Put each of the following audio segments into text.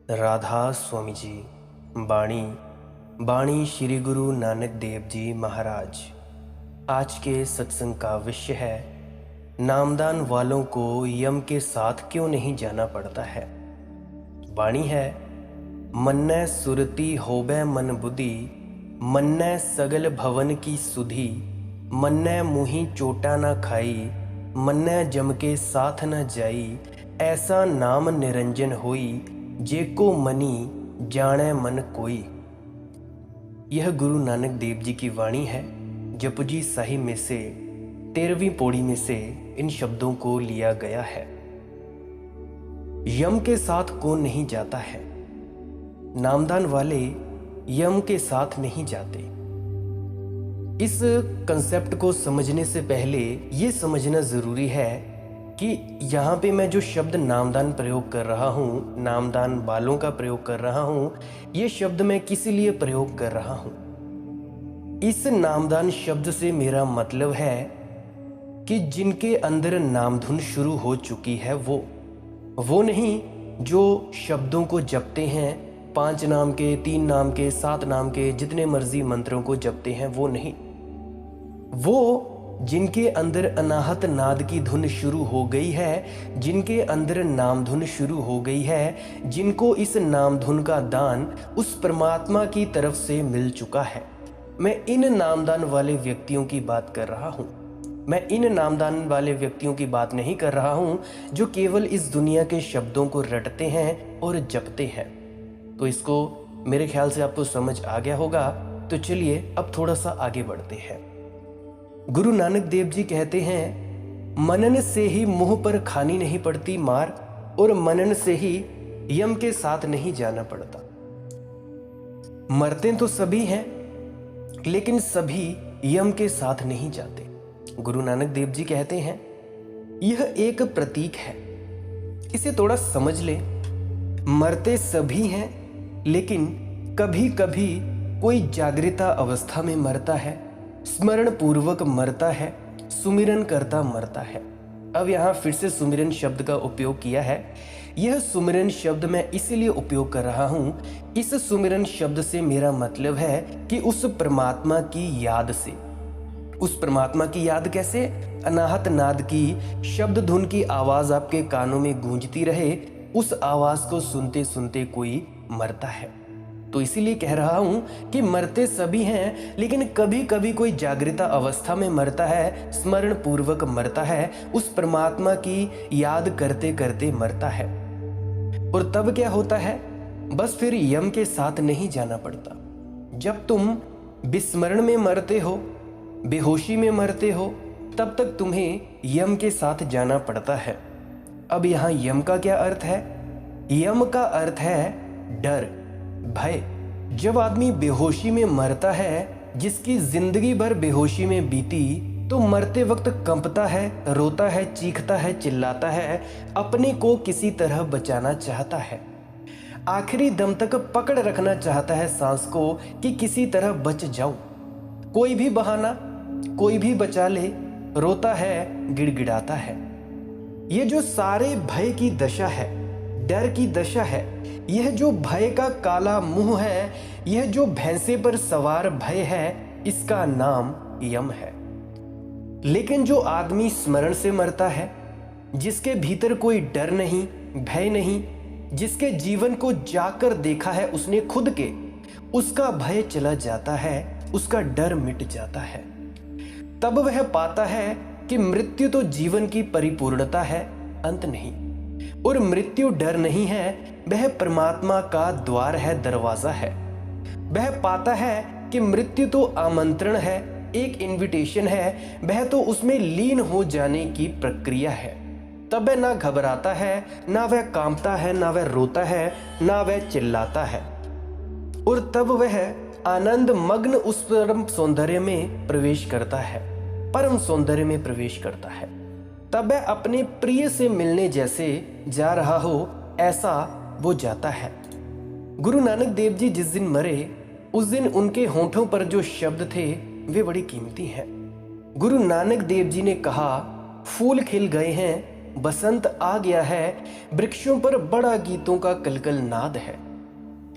राधा स्वामी जी। बाणी बाणी श्री गुरु नानक देव जी महाराज। आज के सत्संग का विषय है, नामदान वालों को यम के साथ क्यों नहीं जाना पड़ता है। बाणी है, मन्नै सुरती होबै मन बुद्धि, मन्नै सगल भवन की सुधि, मन्नै मुही चोटा न खाई, मन्नै जम के साथ न जाई, ऐसा नाम निरंजन होई, जेको मनी जाने मन कोई। यह गुरु नानक देव जी की वाणी है। जपुजी साहिब में से 13वीं पौड़ी में से इन शब्दों को लिया गया है। यम के साथ कौन नहीं जाता है? नामदान वाले यम के साथ नहीं जाते। इस कंसेप्ट को समझने से पहले ये समझना ज़रूरी है कि यहाँ पे मैं जो शब्द नामदान प्रयोग कर रहा हूँ, नामदान वालों का प्रयोग कर रहा हूँ, ये शब्द मैं किस लिए प्रयोग कर रहा हूँ। इस नामदान शब्द से मेरा मतलब है कि जिनके अंदर नामधुन शुरू हो चुकी है, वो नहीं जो शब्दों को जपते हैं, 5 नाम के, 3 नाम के, 7 नाम के, जितने मर्जी मंत्रों को जपते हैं, वो नहीं। वो जिनके अंदर अनाहत नाद की धुन शुरू हो गई है, जिनके अंदर नामधुन शुरू हो गई है, जिनको इस नामधुन का दान उस परमात्मा की तरफ से मिल चुका है। मैं इन नामदान वाले व्यक्तियों की बात कर रहा हूँ। मैं इन नामदान वाले व्यक्तियों की बात नहीं कर रहा हूँ जो केवल इस दुनिया के शब्दों को रटते हैं और जपते हैं। तो इसको मेरे ख्याल से आपको समझ आ गया होगा। तो चलिए अब थोड़ा सा आगे बढ़ते हैं। गुरु नानक देव जी कहते हैं, मनन से ही मुंह पर खानी नहीं पड़ती मार, और मनन से ही यम के साथ नहीं जाना पड़ता। मरते तो सभी हैं, लेकिन सभी यम के साथ नहीं जाते। गुरु नानक देव जी कहते हैं, यह एक प्रतीक है, इसे थोड़ा समझ ले। मरते सभी हैं, लेकिन कभी कभी कोई जागृता अवस्था में मरता है, स्मरण पूर्वक मरता है, सुमिरन करता मरता है। अब यहाँ फिर से सुमिरन शब्द का उपयोग किया है। यह सुमिरन शब्द मैं इसीलिए उपयोग कर रहा हूँ, इस सुमिरन शब्द से मेरा मतलब है कि उस परमात्मा की याद से। उस परमात्मा की याद कैसे? अनाहत नाद की शब्द धुन की आवाज आपके कानों में गूंजती रहे, उस आवाज को सुनते सुनते कोई मरता है। तो इसीलिए कह रहा हूं कि मरते सभी हैं, लेकिन कभी कभी कोई जागृता अवस्था में मरता है, स्मरण पूर्वक मरता है, उस परमात्मा की याद करते करते मरता है। और तब क्या होता है? बस फिर यम के साथ नहीं जाना पड़ता। जब तुम विस्मरण में मरते हो, बेहोशी में मरते हो, तब तक तुम्हें यम के साथ जाना पड़ता है। अब यहाँ यम का क्या अर्थ है? यम का अर्थ है डर, भय। जब आदमी बेहोशी में मरता है, जिसकी जिंदगी भर बेहोशी में बीती, तो मरते वक्त कंपता है, रोता है, चीखता है, चिल्लाता है, अपने को किसी तरह बचाना चाहता है। आखिरी दम तक पकड़ रखना चाहता है सांस को कि किसी तरह बच जाऊं। कोई भी बहाना, कोई भी बचा ले, रोता है, गिड़गिड़ाता है। ये जो सारे भय की दशा है, डर की दशा है, यह जो भय का काला मुंह है, यह जो भैंसे पर सवार भय है, इसका नाम यम है। लेकिन जो आदमी स्मरण से मरता है, जिसके भीतर कोई डर नहीं, भय नहीं, जिसके जीवन को जाकर देखा है उसने खुद के, उसका भय चला जाता है, उसका डर मिट जाता है। तब वह पाता है कि मृत्यु तो जीवन की परिपूर्णता है, अंत नहीं। और मृत्यु डर नहीं है, वह परमात्मा का द्वार है, दरवाजा है। वह पाता है कि मृत्यु तो आमंत्रण है, एक इनविटेशन है, वह तो उसमें लीन हो जाने की प्रक्रिया है। तब वह ना घबराता है, ना वह कांपता है, ना वह रोता है, ना वह चिल्लाता है। और तब वह आनंद मग्न उस परम सौंदर्य में प्रवेश करता है, परम सौंदर्य में प्रवेश करता है। तब वह अपने प्रिय से मिलने जैसे जा रहा हो, ऐसा वो जाता है। गुरु नानक देव जी जिस दिन मरे, उस दिन उनके होठों पर जो शब्द थे वे बड़ी कीमती हैं। गुरु नानक देव जी ने कहा, फूल खिल गए हैं, बसंत आ गया है, वृक्षों पर बड़ा गीतों का कलकल नाद है।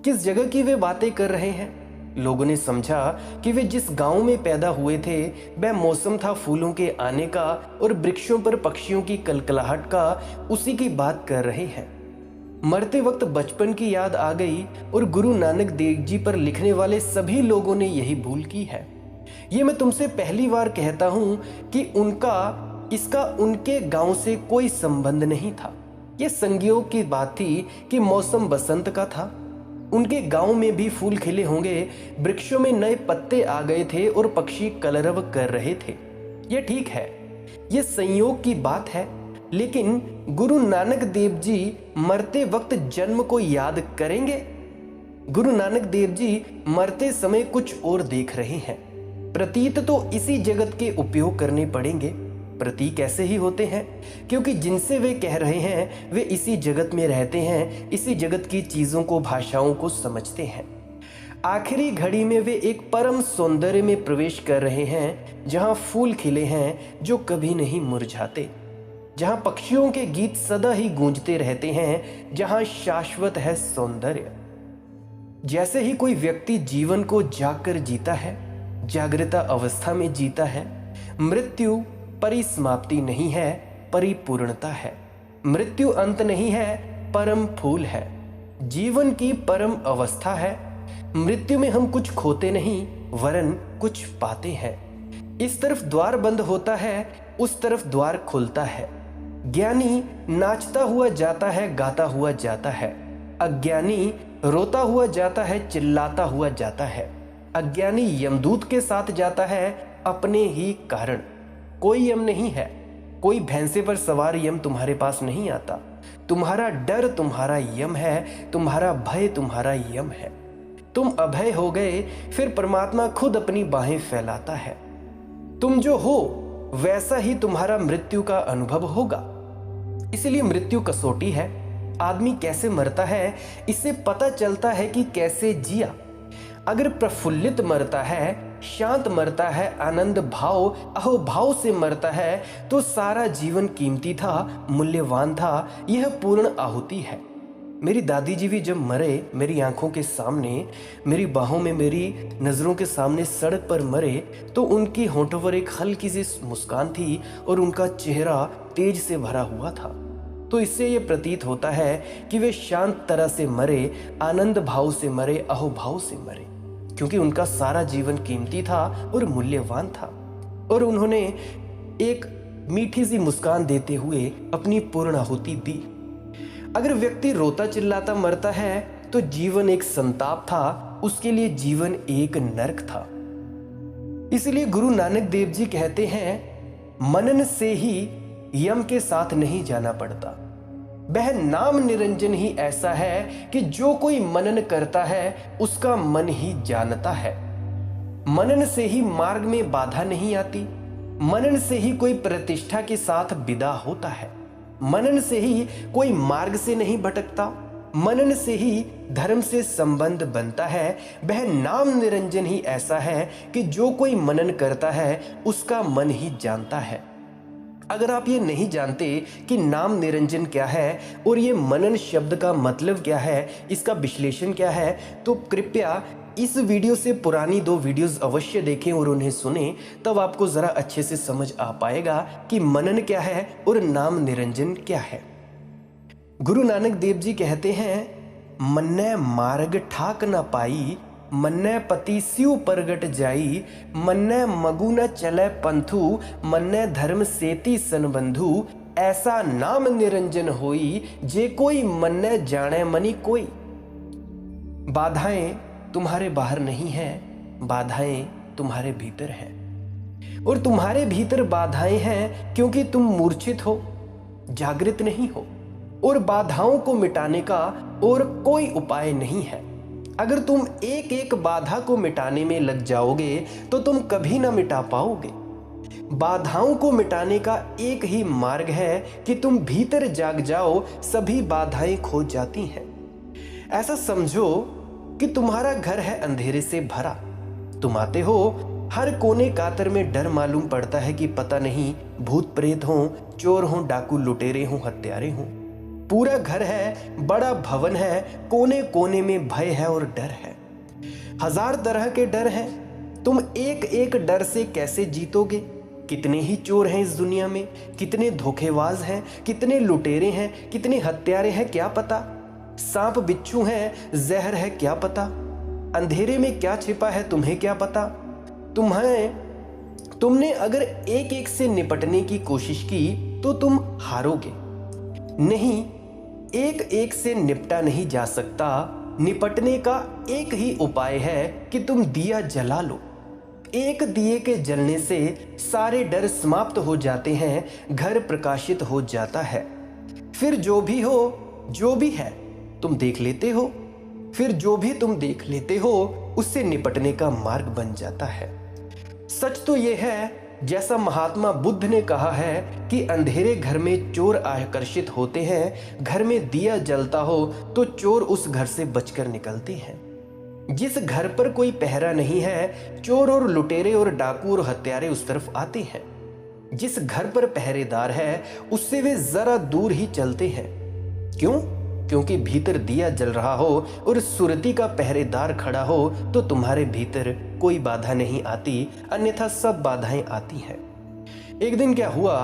किस जगह की वे बातें कर रहे हैं? लोगों ने समझा कि वे जिस गांव में पैदा हुए थे वह मौसम था फूलों के आने का और वृक्षों पर पक्षियों की कलकलाहट का, उसी की बात कर रहे हैं। मरते वक्त बचपन की याद आ गई और गुरु नानक देव जी पर लिखने वाले सभी लोगों ने यही भूल की है। ये मैं तुमसे पहली बार कहता हूं कि इसका उनके गांव से कोई संबंध नहीं था। ये संयोग की बात थी कि मौसम बसंत का था। उनके गांव में भी फूल खिले होंगे, वृक्षों में नए पत्ते आ गए थे और पक्षी कलरव कर रहे थे। ये ठीक है, ये संयोग की बात है, लेकिन गुरु नानक देव जी मरते वक्त जन्म को याद करेंगे? गुरु नानक देव जी मरते समय कुछ और देख रहे हैं। प्रतीत तो इसी जगत के उपयोग करने पड़ेंगे। प्रतीक ऐसे ही होते हैं क्योंकि जिनसे वे कह रहे हैं वे इसी जगत में रहते हैं, इसी जगत की चीजों को, भाषाओं को समझते हैं। आखिरी घड़ी में वे एक परम सौंदर्य में प्रवेश कर रहे हैं, जहां फूल खिले हैं जो कभी नहीं मुरझाते, जहां पक्षियों के गीत सदा ही गूंजते रहते हैं, जहां शाश्वत है सौंदर्य। जैसे ही कोई व्यक्ति जीवन को जागकर जीता है, जागृता अवस्था में जीता है, मृत्यु परिसमाप्ति नहीं है, परिपूर्णता है। मृत्यु अंत नहीं है, परम फूल है। जीवन की परम अवस्था है। मृत्यु में हम कुछ खोते नहीं, वरन कुछ पाते हैं। इस तरफ द्वार बंद होता है, उस तरफ द्वार खुलता है। ज्ञानी नाचता हुआ जाता है, गाता हुआ जाता है। अज्ञानी रोता हुआ जाता है, चिल्लाता हुआ जाता है। अज्ञानी यमदूत के साथ जाता है अपने ही कारण। कोई यम नहीं है, कोई भैंसे पर सवार यम तुम्हारे पास नहीं आता। तुम्हारा डर तुम्हारा यम है, तुम्हारा भय तुम्हारा यम है। तुम अभय हो गए, फिर परमात्मा खुद अपनी बाहें फैलाता है। तुम जो हो वैसा ही तुम्हारा मृत्यु का अनुभव होगा। इसलिए मृत्यु कसौटी है। आदमी कैसे मरता है इससे पता चलता है कि कैसे जिया। अगर प्रफुल्लित मरता है, शांत मरता है, आनंद भाव अहोभाव से मरता है, तो सारा जीवन कीमती था, मूल्यवान था। यह पूर्ण आहुति है। मेरी दादी जी भी जब मरे, मेरी आंखों के सामने, मेरी बाहों में, मेरी नज़रों के सामने सड़क पर मरे, तो उनकी होंठों पर एक हल्की सी मुस्कान थी और उनका चेहरा तेज से भरा हुआ था। तो इससे ये प्रतीत होता है कि वे शांत तरह से मरे, आनंद भाव से मरे, अहोभाव से मरे, क्योंकि उनका सारा जीवन कीमती था और मूल्यवान था और उन्होंने एक मीठी सी मुस्कान देते हुए अपनी पूर्ण आहुति दी। अगर व्यक्ति रोता चिल्लाता मरता है तो जीवन एक संताप था, उसके लिए जीवन एक नरक था। इसलिए गुरु नानक देव जी कहते हैं, मनन से ही यम के साथ नहीं जाना पड़ता। वह नाम निरंजन ही ऐसा है कि जो कोई मनन करता है उसका मन ही जानता है। मनन से ही मार्ग में बाधा नहीं आती। मनन से ही कोई प्रतिष्ठा के साथ विदा होता है। मनन से ही कोई मार्ग से नहीं भटकता। मनन से ही धर्म से संबंध बनता है। वह नाम निरंजन ही ऐसा है कि जो कोई मनन करता है उसका मन ही जानता है। अगर आप ये नहीं जानते कि नाम निरंजन क्या है और ये मनन शब्द का मतलब क्या है, इसका विश्लेषण क्या है, तो कृपया इस वीडियो से पुरानी 2 वीडियोस अवश्य देखें और उन्हें सुनें। तब आपको ज़रा अच्छे से समझ आ पाएगा कि मनन क्या है और नाम निरंजन क्या है। गुरु नानक देव जी कहते हैं, मन्ने मार्ग ठाक न पाई, मन्ने पति सिउ परगट जाई, मन्ने मगु न चले पंथु, मन्ने धर्म सेती संबंधु, ऐसा नाम निरंजन होई, जे कोई मन्ने जाने मनी कोई। बाधाएं तुम्हारे बाहर नहीं है, बाधाएं तुम्हारे भीतर हैं। और तुम्हारे भीतर बाधाएं हैं क्योंकि तुम मूर्छित हो, जागृत नहीं हो। और बाधाओं को मिटाने का और कोई उपाय नहीं है। अगर तुम एक एक बाधा को मिटाने में लग जाओगे तो तुम कभी ना मिटा पाओगे। बाधाओं को मिटाने का एक ही मार्ग है कि तुम भीतर जाग जाओ, सभी बाधाएं खो जाती हैं। ऐसा समझो कि तुम्हारा घर है अंधेरे से भरा। तुम आते हो हर कोने कातर में डर मालूम पड़ता है कि पता नहीं भूत प्रेत हों, चोर हों, डाकू लुटेरे हों, हत्यारे हों। पूरा घर है, बड़ा भवन है, कोने कोने में भय है और डर है। हजार तरह के डर हैं। तुम एक एक डर से कैसे जीतोगे? कितने ही चोर हैं इस दुनिया में, कितने धोखेबाज हैं, कितने लुटेरे हैं, कितने हत्यारे हैं, क्या पता। सांप बिच्छू हैं, जहर है, क्या पता। अंधेरे में क्या छिपा है, तुम्हें क्या पता। तुमने अगर एक एक से निपटने की कोशिश की तो तुम हारोगे। नहीं, एक एक से निपटा नहीं जा सकता। निपटने का एक ही उपाय है कि तुम दिया जला लो। एक दिए के जलने से सारे डर समाप्त हो जाते हैं, घर प्रकाशित हो जाता है। फिर जो भी हो, जो भी है तुम देख लेते हो। फिर जो भी तुम देख लेते हो उससे निपटने का मार्ग बन जाता है। सच तो यह है, जैसा महात्मा बुद्ध ने कहा है कि अंधेरे घर में चोर आकर्षित होते हैं, घर में दिया जलता हो तो चोर उस घर से बचकर निकलते हैं। जिस घर पर कोई पहरा नहीं है, चोर और लुटेरे और डाकू और हत्यारे उस तरफ आते हैं। जिस घर पर पहरेदार है उससे वे जरा दूर ही चलते हैं। क्यों? क्योंकि भीतर दिया जल रहा हो और सुरती का पहरेदार खड़ा हो तो तुम्हारे भीतर कोई बाधा नहीं आती, अन्यथा सब बाधाएं आती हैं। एक दिन क्या हुआ,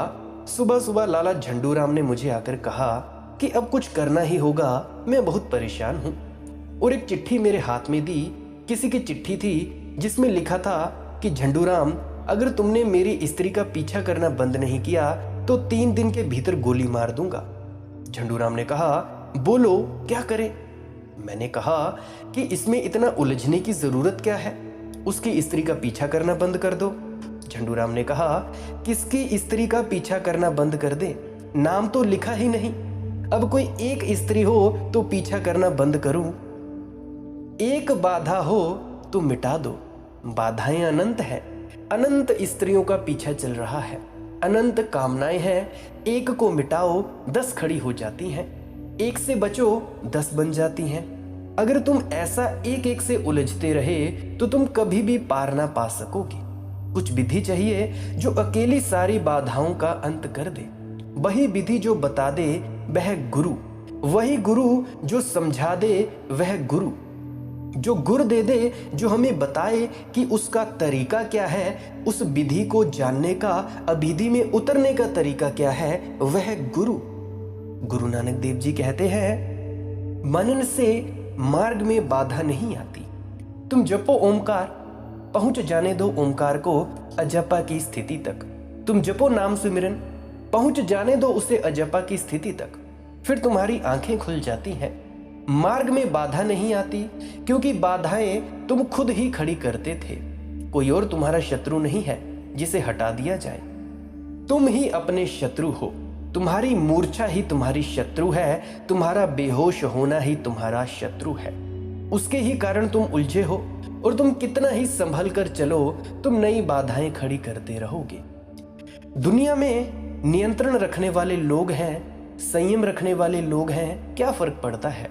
सुबह सुबह लाला झंडूराम ने मुझे आकर कहा कि अब कुछ करना ही होगा, मैं बहुत परेशान हूं। और एक चिट्ठी मेरे हाथ में दी। किसी की चिट्ठी थी जिसमें लिखा था कि झंडूराम, अगर तुमने मेरी स्त्री का पीछा करना बंद नहीं किया तो 3 दिन के भीतर गोली मार दूंगा। झंडूराम ने कहा, बोलो क्या करें? मैंने कहा कि इसमें इतना उलझने की जरूरत क्या है, उसकी स्त्री का पीछा करना बंद कर दो। झंडूराम ने कहा, किसकी स्त्री का पीछा करना बंद कर दे? नाम तो लिखा ही नहीं। अब कोई एक स्त्री हो तो पीछा करना बंद करूं? एक बाधा हो तो मिटा दो। बाधाएं अनंत है, अनंत स्त्रियों का पीछा चल रहा है, अनंत कामनाएं हैं। एक को मिटाओ 10 खड़ी हो जाती हैं, एक से बचो 10 बन जाती हैं। अगर तुम ऐसा एक एक से उलझते रहे तो तुम कभी भी पार ना पा सकोगे। कुछ विधि चाहिए जो अकेली सारी बाधाओं का अंत कर दे। वही विधि जो बता दे वह गुरु, वही गुरु जो समझा दे वह गुरु, जो गुर दे दे, जो हमें बताए कि उसका तरीका क्या है, उस विधि को जानने का, अविधि में उतरने का तरीका क्या है, वह गुरु। गुरु नानक देव जी कहते हैं, मनन से मार्ग में बाधा नहीं आती। तुम जपो ओमकार, पहुंच जाने दो ओमकार को अजपा की स्थिति तक। तुम जपो नाम सुमिरन, पहुंच जाने दो उसे अजपा की स्थिति तक। फिर तुम्हारी आंखें खुल जाती हैं। मार्ग में बाधा नहीं आती क्योंकि बाधाएं तुम खुद ही खड़ी करते थे। कोई और तुम्हारा शत्रु नहीं है जिसे हटा दिया जाए। तुम ही अपने शत्रु हो। तुम्हारी मूर्छा ही तुम्हारी शत्रु है, तुम्हारा बेहोश होना ही तुम्हारा शत्रु है। उसके ही कारण तुम उलझे हो और तुम कितना ही संभल कर चलो, तुम नई बाधाएं खड़ी करते रहोगे। दुनिया में नियंत्रण रखने वाले लोग हैं, संयम रखने वाले लोग हैं, क्या फर्क पड़ता है?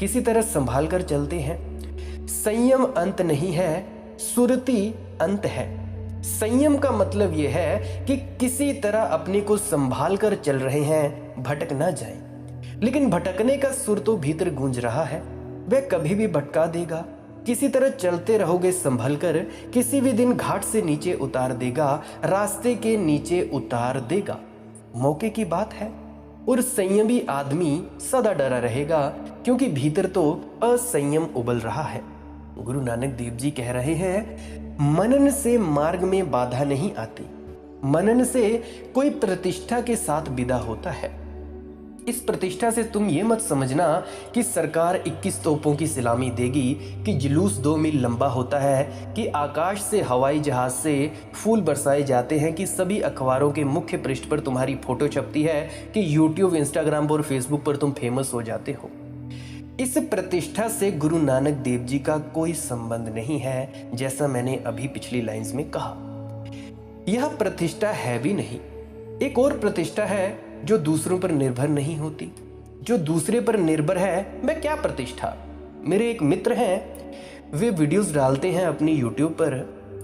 किसी तरह संभाल कर चलते हैं। संयम अंत नहीं है, सुरति अंत है। संयम का मतलब यह है कि किसी तरह अपने को संभाल कर चल रहे हैं, भटक ना जाएं। लेकिन भटकने का सुर तो भीतर गूंज रहा है, वह कभी भी भटका देगा। किसी तरह चलते रहोगे संभल कर, किसी भी दिन घाट से नीचे उतार देगा, रास्ते के नीचे उतार देगा। मौके की बात है। और संयमी आदमी सदा डरा रहेगा क्योंकि भीतर तो असंयम उबल रहा है। गुरु नानक देव जी कह रहे हैं, मनन से मार्ग में बाधा नहीं आती। मनन से कोई प्रतिष्ठा के साथ विदा होता है। इस प्रतिष्ठा से तुम ये मत समझना कि सरकार 21 तोपों की सलामी देगी, कि जुलूस 2 मील लंबा होता है, कि आकाश से हवाई जहाज से फूल बरसाए जाते हैं, कि सभी अखबारों के मुख्य पृष्ठ पर तुम्हारी फोटो छपती है, कि यूट्यूब, इंस्टाग्राम और फेसबुक पर तुम फेमस हो जाते हो। इस प्रतिष्ठा से गुरु नानक देव जी का कोई संबंध नहीं है, जैसा मैंने अभी पिछली लाइंस में कहा। यह प्रतिष्ठा है भी नहीं। एक और प्रतिष्ठा है जो दूसरों पर निर्भर नहीं होती। जो दूसरे पर निर्भर है वह क्या प्रतिष्ठा? मेरे एक मित्र हैं, वे वीडियोस डालते हैं अपनी यूट्यूब पर,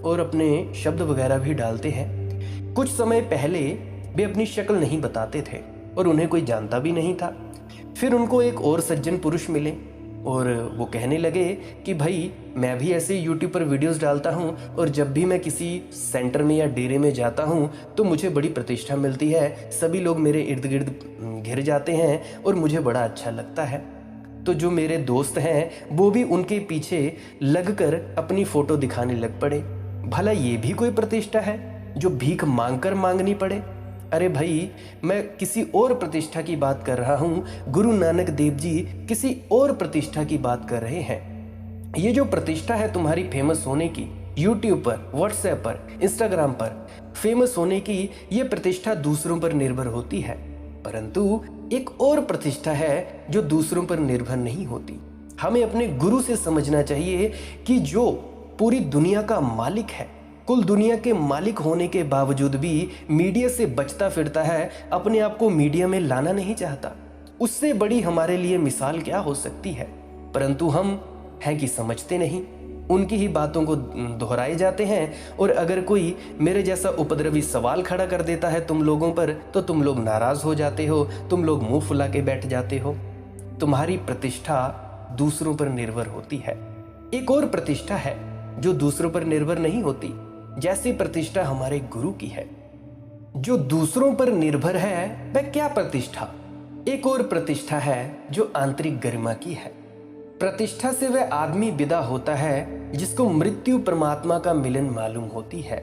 और अपने शब्द वगैरह भी डालते हैं। कुछ समय पहले वे अपनी शक्ल नहीं बताते थे और उन्हें कोई जानता भी नहीं था। फिर उनको एक और सज्जन पुरुष मिले और वो कहने लगे कि भाई मैं भी ऐसे यूट्यूब पर वीडियोस डालता हूँ और जब भी मैं किसी सेंटर में या डेरे में जाता हूँ तो मुझे बड़ी प्रतिष्ठा मिलती है, सभी लोग मेरे इर्द गिर्द घिर जाते हैं और मुझे बड़ा अच्छा लगता है। तो जो मेरे दोस्त हैं वो भी उनके पीछे लगकर अपनी फ़ोटो दिखाने लग पड़े। भला ये भी कोई प्रतिष्ठा है जो भीख मांगकर मांगनी पड़े? अरे भाई, मैं किसी और प्रतिष्ठा की बात कर रहा हूँ। गुरु नानक देव जी किसी और प्रतिष्ठा की बात कर रहे हैं। ये जो प्रतिष्ठा है तुम्हारी फेमस होने की, यूट्यूब पर, व्हाट्सएप पर, इंस्टाग्राम पर फेमस होने की, ये प्रतिष्ठा दूसरों पर निर्भर होती है। परंतु एक और प्रतिष्ठा है जो दूसरों पर निर्भर नहीं होती। हमें अपने गुरु से समझना चाहिए कि जो पूरी दुनिया का मालिक है, कुल दुनिया के मालिक होने के बावजूद भी मीडिया से बचता फिरता है, अपने आप को मीडिया में लाना नहीं चाहता। उससे बड़ी हमारे लिए मिसाल क्या हो सकती है? परंतु हम हैं कि समझते नहीं, उनकी ही बातों को दोहराए जाते हैं। और अगर कोई मेरे जैसा उपद्रवी सवाल खड़ा कर देता है तुम लोगों पर, तो तुम लोग नाराज हो जाते हो, तुम लोग मुंह फुला के बैठ जाते हो। तुम्हारी प्रतिष्ठा दूसरों पर निर्भर होती है। एक और प्रतिष्ठा है जो दूसरों पर निर्भर नहीं होती, जैसी प्रतिष्ठा हमारे गुरु की है। जो दूसरों पर निर्भर है वह क्या प्रतिष्ठा? एक और प्रतिष्ठा है जो आंतरिक गरिमा की है। प्रतिष्ठा से वह आदमी विदा होता है जिसको मृत्यु परमात्मा का मिलन मालूम होती है।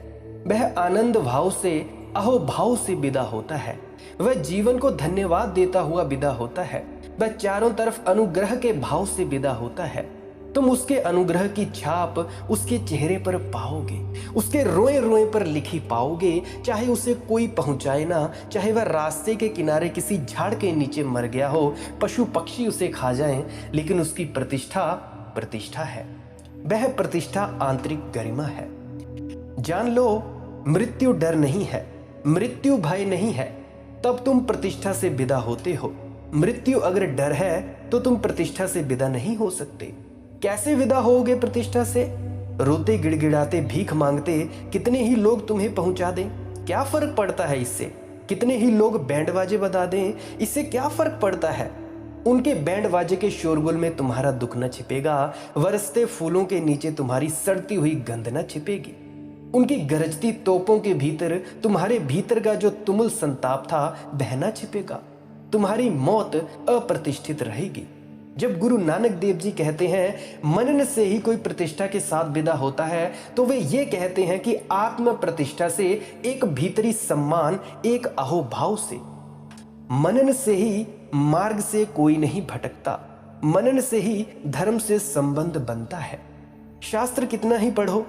वह आनंद भाव से, अहोभाव से विदा होता है। वह जीवन को धन्यवाद देता हुआ विदा होता है। वह चारों तरफ अनुग्रह के भाव से विदा होता है। तुम उसके अनुग्रह की छाप उसके चेहरे पर पाओगे, उसके रोए रोए पर लिखी पाओगे। चाहे उसे कोई पहुंचाए ना, चाहे वह रास्ते के किनारे किसी झाड़ के नीचे मर गया हो, पशु पक्षी उसे खा जाएं, लेकिन उसकी प्रतिष्ठा है। वह प्रतिष्ठा आंतरिक गरिमा है। जान लो, मृत्यु डर नहीं है, मृत्यु भय नहीं है, तब तुम प्रतिष्ठा से विदा होते हो। मृत्यु अगर डर है तो तुम प्रतिष्ठा से विदा नहीं हो सकते। कैसे विदा होगे प्रतिष्ठा से? रोते गिड़गिड़ाते भीख मांगते कितने ही लोग तुम्हें पहुंचा दें, क्या फर्क पड़ता है इससे? कितने ही लोग बैंड बाजे बजा दें, इससे क्या फर्क पड़ता है? उनके बैंड बाजे के शोरगुल में तुम्हारा दुख न छिपेगा, बरसते फूलों के नीचे तुम्हारी सड़ती हुई गंध न छिपेगी। उनकी गरजती तोपों के भीतर तुम्हारे भीतर का जो तुमुल संताप था वह न छिपेगा। तुम्हारी मौत अप्रतिष्ठित रहेगी। जब गुरु नानक देव जी कहते हैं मनन से ही कोई प्रतिष्ठा के साथ विदा होता है, तो वे ये कहते हैं कि आत्म प्रतिष्ठा से, एक भीतरी सम्मान, एक अहोभाव से। मनन से ही मार्ग से कोई नहीं भटकता, मनन से ही धर्म से संबंध बनता है। शास्त्र कितना ही पढ़ो,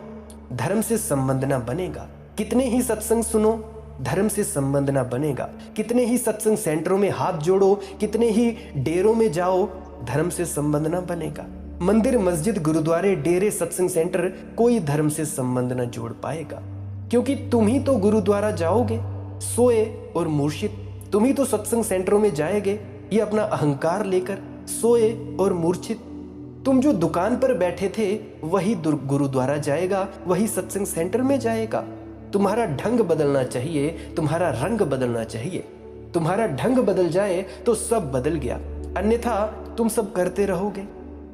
धर्म से संबंध ना बनेगा। कितने ही सत्संग सुनो, धर्म से संबंध ना बनेगा। कितने ही सत्संग सेंटरों में हाथ जोड़ो, कितने ही डेरों में जाओ, धर्म से संबंध ना बनेगा। मंदिर, मस्जिद, गुरुद्वारे, डेरे, सत्संग सेंटर कोई धर्म से संबंध ना जोड़ पाएगा, क्योंकि तुम ही तो गुरुद्वारा जाओगे सोए और मूर्छित, तुम ही तो सत्संग सेंटरों में जाएंगे ये अपना अहंकार लेकर सोए और मूर्छित। तुम जो दुकान पर बैठे थे वही गुरुद्वारा जाएगा, वही सत्संग सेंटर में जाएगा। तुम्हारा ढंग बदलना चाहिए, तुम्हारा रंग बदलना चाहिए। तुम्हारा ढंग बदल जाए तो सब बदल गया, अन्यथा तुम सब करते रहोगे।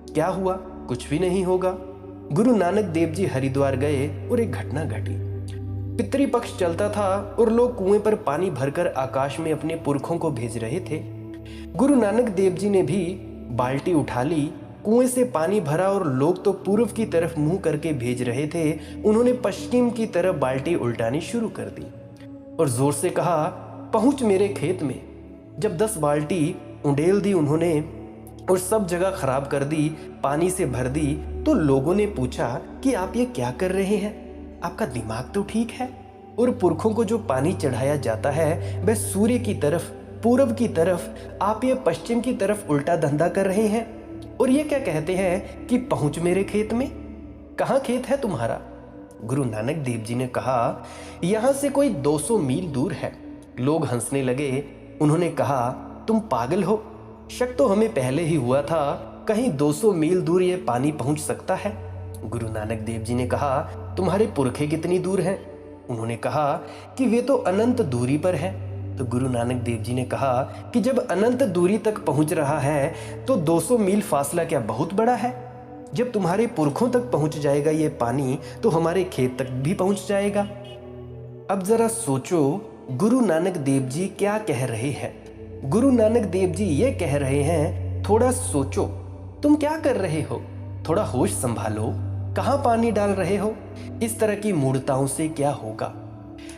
क्या हुआ? कुछ भी नहीं होगा। गुरु नानक देव जी हरिद्वार गए और एक घटना घटी। पितृपक्ष चलता था और लोग कुएं पर पानी भरकर आकाश में अपने पुरखों को भेज रहे थे। गुरु नानक देव जी ने भी बाल्टी उठा ली, कुएं से पानी भरा और लोग तो पूर्व की तरफ मुंह करके भेज रहे थे, उन्होंने पश्चिम की तरफ बाल्टी उल्टानी शुरू कर दी और जोर से कहा, पहुंच मेरे खेत में। जब 10 बाल्टी उंडेल दी उन्होंने और सब जगह खराब कर दी, पानी से भर दी, तो लोगों ने पूछा कि आप ये क्या कर रहे हैं? आपका दिमाग तो ठीक है। और पुरखों को जो पानी चढ़ाया जाता है वह सूर्य की तरफ, पूर्व की तरफ, आप ये पश्चिम की तरफ उल्टा धंधा कर रहे हैं। और ये क्या कहते हैं कि पहुंच मेरे खेत में? कहाँ खेत है तुम्हारा? गुरु नानक देव जी ने कहा, यहां से कोई 200 मील दूर है। लोग हंसने लगे। उन्होंने कहा, तुम पागल हो, शक तो हमें पहले ही हुआ था, कहीं 200 मील दूर ये पानी पहुंच सकता है? गुरु नानक देव जी ने कहा, तुम्हारे पुरखे कितनी दूर हैं? उन्होंने कहा कि वे तो अनंत दूरी पर हैं। तो गुरु नानक देव जी ने कहा कि जब अनंत दूरी तक पहुंच रहा है तो 200 मील फासला क्या बहुत बड़ा है? जब तुम्हारे पुरखों तक पहुंच जाएगा ये पानी तो हमारे खेत तक भी पहुंच जाएगा। अब जरा सोचो गुरु नानक देव जी क्या कह रहे हैं। गुरु नानक देव जी ये कह रहे हैं, थोड़ा सोचो, तुम क्या कर रहे हो, थोड़ा होश संभालो, कहां पानी डाल रहे हो, इस तरह की मूर्खताओं से क्या होगा।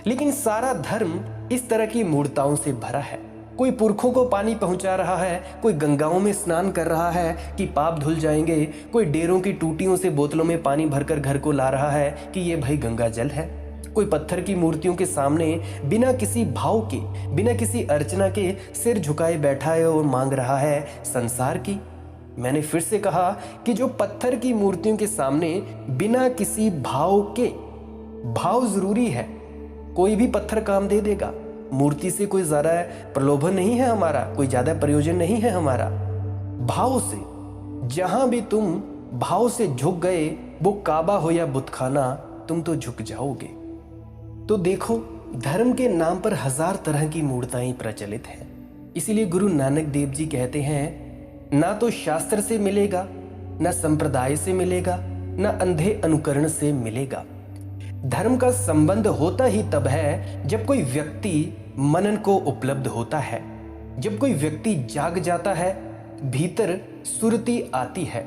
लेकिन सारा धर्म इस तरह की मूर्खताओं से भरा है। कोई पुरखों को पानी पहुंचा रहा है, कोई गंगाओं में स्नान कर रहा है कि पाप धुल जाएंगे, कोई डेरों की टूटियों से बोतलों में पानी भरकर घर को ला रहा है कि ये भाई गंगा जल है। कोई पत्थर की मूर्तियों के सामने बिना किसी भाव के, बिना किसी अर्चना के सिर झुकाए बैठा है और मांग रहा है संसार की। मैंने फिर से कहा कि जो पत्थर की मूर्तियों के सामने बिना किसी भाव के, भाव जरूरी है, कोई भी पत्थर काम दे देगा। मूर्ति से कोई ज्यादा प्रलोभन नहीं है हमारा, कोई ज्यादा प्रयोजन नहीं है हमारा। भाव से, जहां भी तुम भाव से झुक गए, वो काबा हो या बुतखाना, तुम तो झुक जाओगे। तो देखो, धर्म के नाम पर 1000 तरह की मूर्ताएं प्रचलित हैं। इसीलिए गुरु नानक देव जी कहते हैं, ना तो शास्त्र से मिलेगा, ना संप्रदाय से मिलेगा, ना अंधे अनुकरण से मिलेगा। धर्म का संबंध होता ही तब है जब कोई व्यक्ति मनन को उपलब्ध होता है, जब कोई व्यक्ति जाग जाता है, भीतर सुरती आती है।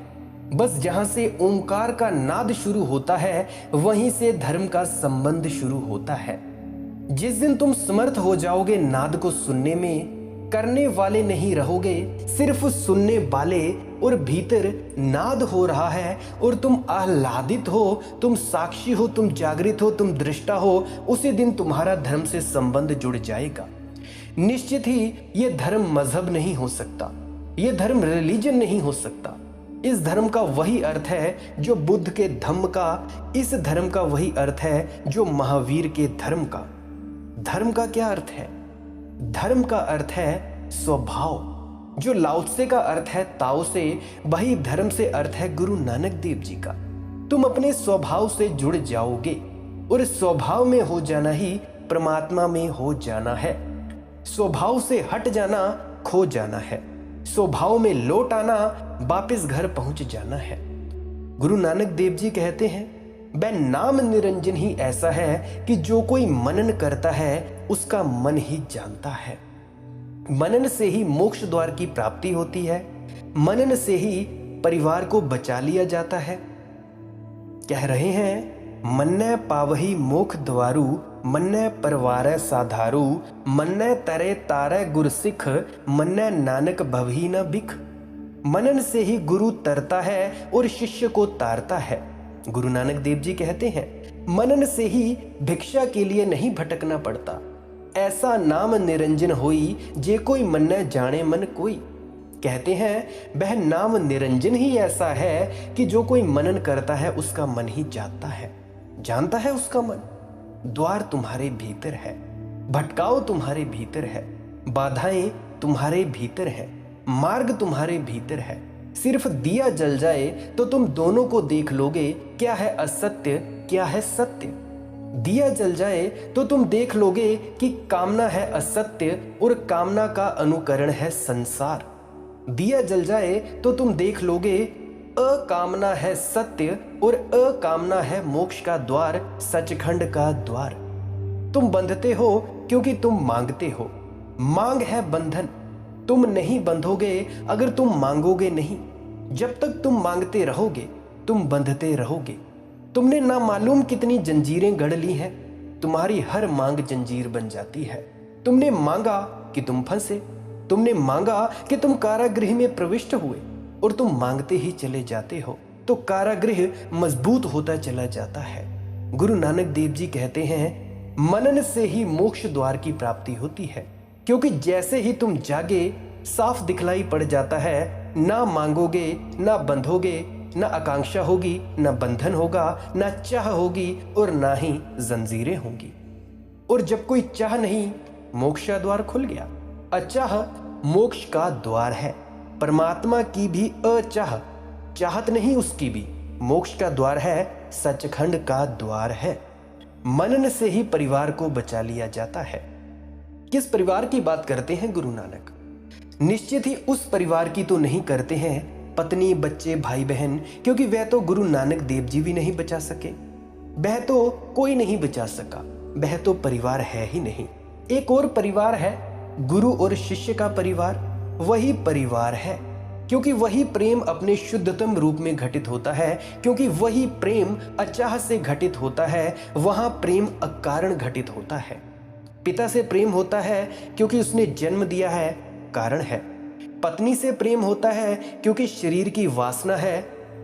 बस जहां से ओंकार का नाद शुरू होता है वहीं से धर्म का संबंध शुरू होता है। जिस दिन तुम समर्थ हो जाओगे नाद को सुनने में, करने वाले नहीं रहोगे, सिर्फ सुनने वाले, और भीतर नाद हो रहा है और तुम आह्लादित हो, तुम साक्षी हो, तुम जागृत हो, तुम दृष्टा हो, उसी दिन तुम्हारा धर्म से संबंध जुड़ जाएगा। निश्चित ही ये धर्म मजहब नहीं हो सकता, ये धर्म रिलीजन नहीं हो सकता। इस धर्म का वही अर्थ है जो बुद्ध के धम्म का, इस धर्म का वही अर्थ है जो महावीर के धर्म का। धर्म का क्या अर्थ है? धर्म का अर्थ है स्वभाव। जो लाओत्से का अर्थ है ताओ से, वही धर्म से अर्थ है गुरु नानक देव जी का। तुम अपने स्वभाव से जुड़ जाओगे और स्वभाव में हो जाना ही परमात्मा में हो जाना है। स्वभाव से हट जाना खो जाना है, स्वभाव में लौट आना वापस घर पहुंच जाना है। गुरु नानक देव जी कहते हैं, वह नाम निरंजन ही ऐसा है कि जो कोई मनन करता है उसका मन ही जानता है। मनन से ही मोक्ष द्वार की प्राप्ति होती है, मनन से ही परिवार को बचा लिया जाता है। कह रहे हैं, मन्ने पावही मोख द्वारू, मन्ने परवारे साधारू, मन्ने तरे तारे गुरसिख, मन्ने नानक भवही न बिख। मनन से ही गुरु तरता है और शिष्य को तारता है। गुरु नानक देव जी कहते हैं, मनन से ही भिक्षा के लिए नहीं भटकना पड़ता। ऐसा नाम निरंजन होई जे कोई मन्ने जाने मन कोई। कहते हैं, वह नाम निरंजन ही ऐसा है कि जो कोई मनन करता है उसका मन ही जानता है उसका मन। द्वार तुम्हारे भीतर है, भटकाव तुम्हारे भीतर है, बाधाएं तुम्हारे भीतर है, मार्ग तुम्हारे भीतर है। सिर्फ दिया जल जाए तो तुम दोनों को देख लोगे, क्या है असत्य, क्या है सत्य। दिया जल जाए तो तुम देख लोगे कि कामना है असत्य और कामना का अनुकरण है संसार। दिया जल जाए तो तुम देख लोगे अकामना है सत्य और अकामना है मोक्ष का द्वार, सचखंड का द्वार। तुम बंधते हो क्योंकि तुम मांगते हो। मांग है बंधन। तुम नहीं बंधोगे अगर तुम मांगोगे नहीं। जब तक तुम मांगते रहोगे तुम बंधते रहोगे। तुमने ना मालूम कितनी जंजीरें गढ़ ली हैं, तुम्हारी हर मांग जंजीर बन जाती है। तुमने मांगा कि तुम फंसे, तुमने मांगा कि तुम कारागृह में प्रविष्ट हुए और तुम मांगते ही चले जाते हो तो कारागृह मजबूत होता चला जाता है। गुरु नानक देव जी कहते हैं, मनन से ही मोक्ष द्वार की प्राप्ति होती है, क्योंकि जैसे ही तुम जागे साफ दिखलाई पड़ जाता है, ना मांगोगे ना बंधोगे, ना आकांक्षा होगी ना बंधन होगा, ना चाह होगी और ना ही जंजीरें होंगी। और जब कोई चाह नहीं, मोक्ष का द्वार खुल गया। अचाह मोक्ष का द्वार है। परमात्मा की भी अचाह, चाहत नहीं उसकी भी, मोक्ष का द्वार है, सचखंड का द्वार है। मनन से ही परिवार को बचा लिया जाता है। किस परिवार की बात करते हैं गुरु नानक? निश्चित ही उस परिवार की तो नहीं करते हैं पत्नी, बच्चे, भाई बहन, क्योंकि वह तो गुरु नानक देव जी भी नहीं बचा सके। वह तो कोई नहीं बचा सका, वह तो परिवार है ही नहीं। एक और परिवार है, गुरु और शिष्य का परिवार। वही परिवार है, क्योंकि वही प्रेम अपने शुद्धतम रूप में घटित होता है, क्योंकि वही प्रेम अचाह से घटित होता है। वहां प्रेम अकारण घटित होता है। पिता से प्रेम होता है क्योंकि उसने जन्म दिया है, कारण है। पत्नी से प्रेम होता है क्योंकि शरीर की वासना है,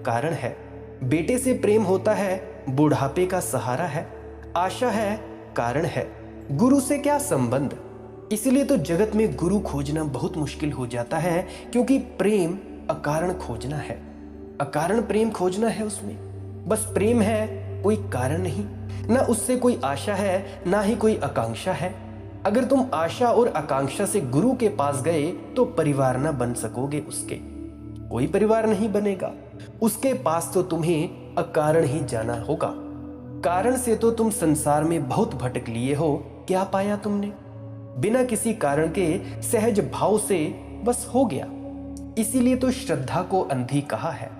कारण है। बेटे से प्रेम होता है, बुढ़ापे का सहारा है, आशा है, कारण है। गुरु से क्या संबंध? इसलिए तो जगत में गुरु खोजना बहुत मुश्किल हो जाता है, क्योंकि प्रेम अकारण खोजना है, अकारण प्रेम खोजना है। उसमें बस प्रेम है, कोई कारण नहीं, ना उससे कोई आशा है, ना ही कोई आकांक्षा है। अगर तुम आशा और आकांक्षा से गुरु के पास गए तो परिवार ना बन सकोगे, उसके कोई परिवार नहीं बनेगा। उसके पास तो तुम्हें अकारण ही जाना होगा। कारण से तो तुम संसार में बहुत भटक लिए हो। क्या पाया तुमने? बिना किसी कारण के सहज भाव से बस हो गया। इसीलिए तो श्रद्धा को अंधी कहा है।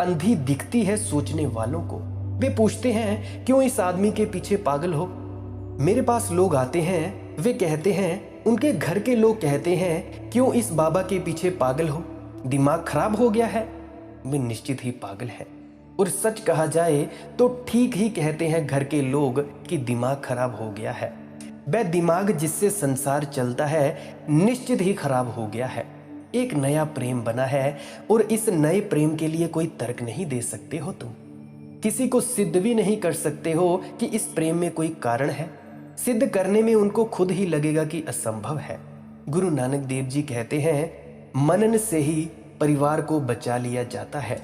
अंधी दिखती है सोचने वालों को। वे पूछते हैं, क्यों इस आदमी के पीछे पागल हो? मेरे पास लोग आते हैं, वे कहते हैं, उनके घर के लोग कहते हैं, क्यों इस बाबा के पीछे पागल हो? दिमाग खराब हो गया है? वे निश्चित ही पागल है। और सच कहा जाए तो ठीक ही कहते हैं घर के लोग कि दिमाग खराब हो गया है। वह दिमाग जिससे संसार चलता है निश्चित ही खराब हो गया है। एक नया प्रेम बना है और इस नए प्रेम के लिए कोई तर्क नहीं दे सकते हो तुम। किसी को सिद्ध भी नहीं कर सकते हो कि इस प्रेम में कोई कारण है। सिद्ध करने में उनको खुद ही लगेगा कि असंभव है। गुरु नानक देव जी कहते हैं, मनन से ही परिवार को बचा लिया जाता है।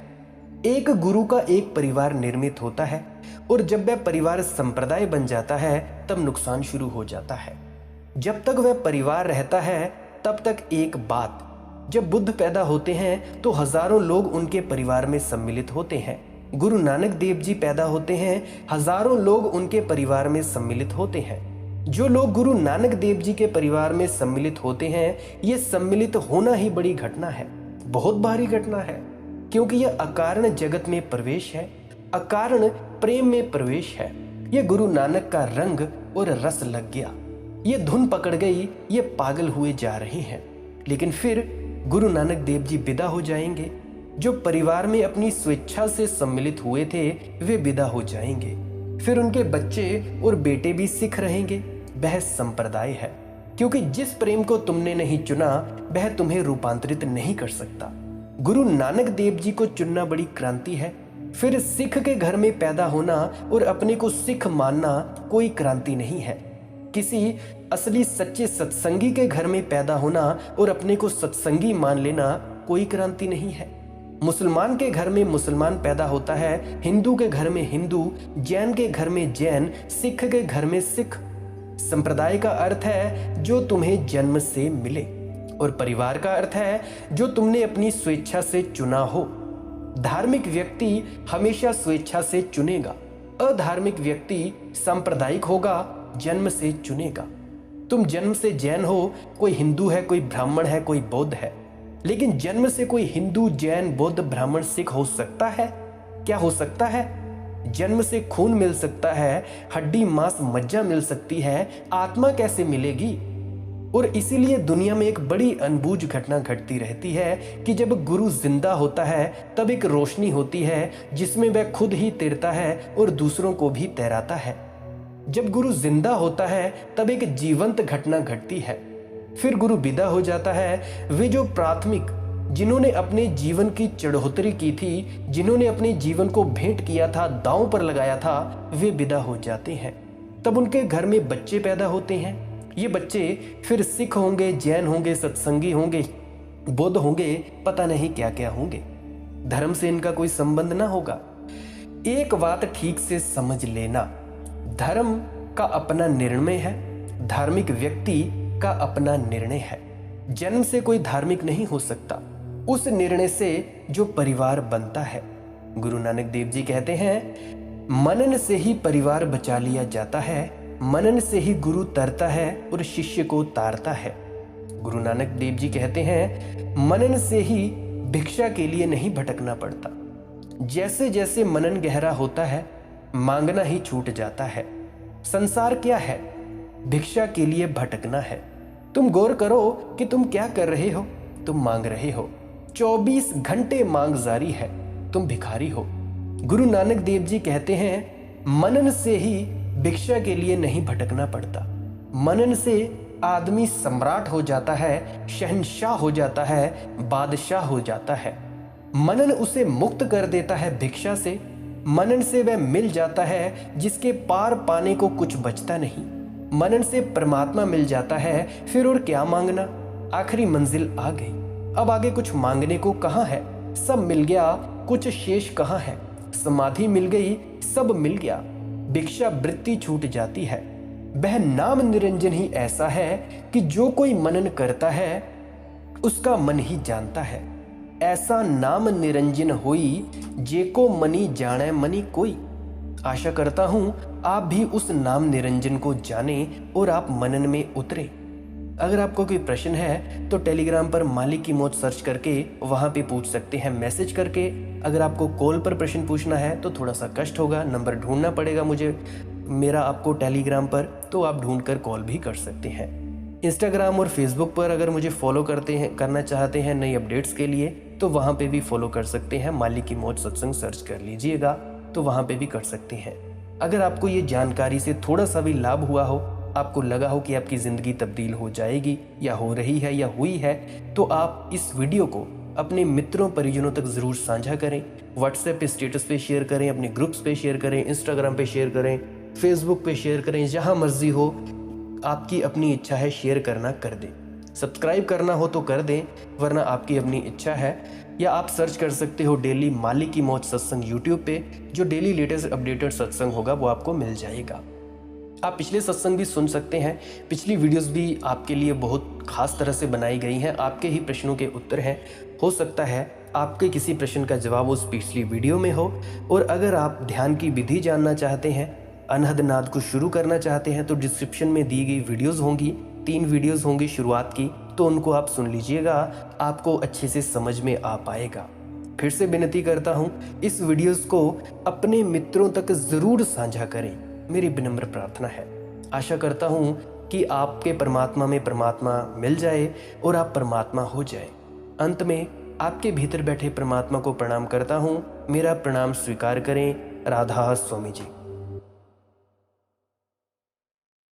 एक गुरु का एक परिवार निर्मित होता है और जब वह परिवार संप्रदाय बन जाता है तब नुकसान शुरू हो जाता है। जब तक वह परिवार रहता है तब तक एक बात, जब बुद्ध पैदा होते हैं तो हजारों लोग उनके परिवार में सम्मिलित होते हैं। गुरु नानक देव जी पैदा होते हैं, हजारों लोग उनके परिवार में सम्मिलित होते हैं। जो लोग गुरु नानक देव जी के परिवार में सम्मिलित होते हैं, ये सम्मिलित होना ही बड़ी घटना है, बहुत भारी घटना है, क्योंकि यह अकारण जगत में प्रवेश है, अकारण प्रेम में प्रवेश है। ये गुरु नानक का रंग और रस लग गया, ये धुन पकड़ गई, ये पागल हुए जा रहे हैं। लेकिन फिर गुरु नानक देव जी विदा हो जाएंगे। जो परिवार में अपनी स्वेच्छा से सम्मिलित हुए थे वे विदा हो जाएंगे। फिर उनके बच्चे और बेटे भी सिख रहेंगे। वह संप्रदाय है, क्योंकि जिस प्रेम को तुमने नहीं चुना वह तुम्हें रूपांतरित नहीं कर सकता। गुरु नानक देव जी को चुनना बड़ी क्रांति है। फिर सिख के घर में पैदा होना और अपने को सिख मानना कोई क्रांति नहीं है। किसी असली सच्चे सत्संगी के घर में पैदा होना और अपने को सत्संगी मान लेना कोई क्रांति नहीं है। मुसलमान के घर में मुसलमान पैदा होता है, हिंदू के घर में हिंदू, जैन के घर में जैन, सिख के घर में सिख। संप्रदाय का अर्थ है जो तुम्हें जन्म से मिले, और परिवार का अर्थ है जो तुमने अपनी स्वेच्छा से चुना हो। धार्मिक व्यक्ति हमेशा स्वेच्छा से चुनेगा, अधार्मिक व्यक्ति सांप्रदायिक होगा, जन्म से चुनेगा। तुम जन्म से जैन हो, कोई हिंदू है, कोई ब्राह्मण है, कोई बौद्ध है, लेकिन जन्म से कोई हिंदू, जैन, बौद्ध, ब्राह्मण, सिख हो सकता है? क्या हो सकता है? जन्म से खून मिल सकता है, हड्डी मांस मज्जा मिल सकती है, आत्मा कैसे मिलेगी? और इसीलिए दुनिया में एक बड़ी अनबूझ घटना घटती रहती है कि जब गुरु जिंदा होता है तब एक रोशनी होती है जिसमें वह खुद ही तैरता है और दूसरों को भी तैराता है। जब गुरु जिंदा होता है तब एक जीवंत घटना घटती है। फिर गुरु विदा हो जाता है। वे जो प्राथमिक, जिन्होंने अपने जीवन की चढ़ोतरी की थी, जिन्होंने अपने जीवन को भेंट किया था, दांव पर लगाया था, वे विदा हो जाते हैं। तब उनके घर में बच्चे पैदा होते हैं। ये बच्चे फिर सिख होंगे, जैन होंगे, सत्संगी होंगे, बौद्ध होंगे, पता नहीं क्या क्या होंगे। धर्म से इनका कोई संबंध ना होगा। एक बात ठीक से समझ लेना, धर्म का अपना निर्णय है, धार्मिक व्यक्ति का अपना निर्णय है। जन्म से कोई धार्मिक नहीं हो सकता। उस निर्णय से जो परिवार बनता है, गुरु नानक देव जी कहते हैं, मनन से ही परिवार बचा लिया जाता है, मनन से ही गुरु तरता है और शिष्य को तारता है। गुरु नानक देव जी कहते हैं, मनन से ही भिक्षा के लिए नहीं भटकना पड़ता। जैसे जैसे मनन गहरा होता है, मांगना ही छूट जाता है। संसार क्या है? भिक्षा के लिए भटकना है। तुम गौर करो कि तुम क्या कर रहे हो। तुम मांग रहे हो, 24 घंटे मांग जारी है, तुम भिखारी हो। गुरु नानक देव जी कहते हैं, मनन से ही भिक्षा के लिए नहीं भटकना पड़ता। मनन से आदमी सम्राट हो जाता है, शहंशाह हो जाता है, बादशाह हो जाता है। मनन उसे मुक्त कर देता है भिक्षा से। मनन से वह मिल जाता है जिसके पार पाने को कुछ बचता नहीं। मनन से परमात्मा मिल जाता है, फिर और क्या मांगना। आखिरी मंजिल आ गई, अब आगे कुछ मांगने को कहाँ है। सब मिल गया, कुछ शेष कहाँ है। समाधि मिल गई, सब मिल गया, भिक्षा वृत्ति छूट जाती है। वह नाम निरंजन ही ऐसा है कि जो कोई मनन करता है उसका मन ही जानता है। ऐसा नाम निरंजन होई, जेको मनी जाने मनी कोई। आशा करता हूं आप भी उस नाम निरंजन को जाने और आप मनन में उतरे। अगर आपको कोई प्रश्न है तो टेलीग्राम पर मालिक की मौत सर्च करके वहां पे पूछ सकते हैं, मैसेज करके। अगर आपको कॉल पर प्रश्न पूछना है तो थोड़ा सा कष्ट होगा, नंबर ढूंढना पड़ेगा मुझे मेरा आपको टेलीग्राम पर, तो आप ढूंढ कर कॉल भी कर सकते हैं। इंस्टाग्राम और फेसबुक पर अगर मुझे फॉलो करना चाहते हैं नई अपडेट्स के लिए, तो वहाँ पे भी फॉलो कर सकते हैं। मालिक की मौत सत्संग सर्च कर लीजिएगा तो वहाँ पे भी कर सकते हैं। अगर आपको ये जानकारी से थोड़ा सा भी लाभ हुआ हो, आपको लगा हो कि आपकी ज़िंदगी तब्दील हो जाएगी या हो रही है या हुई है, तो आप इस वीडियो को अपने मित्रों परिजनों तक ज़रूर साझा करें। व्हाट्सएप पे स्टेटस पे शेयर करें, अपने ग्रुप्स पे शेयर करें, इंस्टाग्राम पे शेयर करें, फेसबुक पे शेयर करें, जहाँ मर्जी हो। आपकी अपनी इच्छा है शेयर करना, कर दें। सब्सक्राइब करना हो तो कर दें, वरना आपकी अपनी इच्छा है। या आप सर्च कर सकते हो डेली मालिक की मौत सत्संग यूट्यूब पे, जो डेली लेटेस्ट अपडेटेड सत्संग होगा वो आपको मिल जाएगा। आप पिछले सत्संग भी सुन सकते हैं, पिछली वीडियोस भी आपके लिए बहुत खास तरह से बनाई गई हैं, आपके ही प्रश्नों के उत्तर हैं। हो सकता है आपके किसी प्रश्न का जवाब उस पिछली वीडियो में हो। और अगर आप ध्यान की विधि जानना चाहते हैं, अनहद नाद को शुरू करना चाहते हैं, तो डिस्क्रिप्शन में दी गई वीडियोस होंगी, 3 वीडियोस होंगी शुरुआत की, तो उनको आप सुन लीजिएगा, आपको अच्छे से समझ में आ पाएगा। फिर से विनती करता हूँ, इस वीडियोस को अपने मित्रों तक ज़रूर साझा करें, मेरी विनम्र प्रार्थना है। आशा करता हूँ कि आपके परमात्मा में परमात्मा मिल जाए और आप परमात्मा हो जाए। अंत में आपके भीतर बैठे परमात्मा को प्रणाम करता हूँ। मेरा प्रणाम स्वीकार करें। राधा स्वामी जी।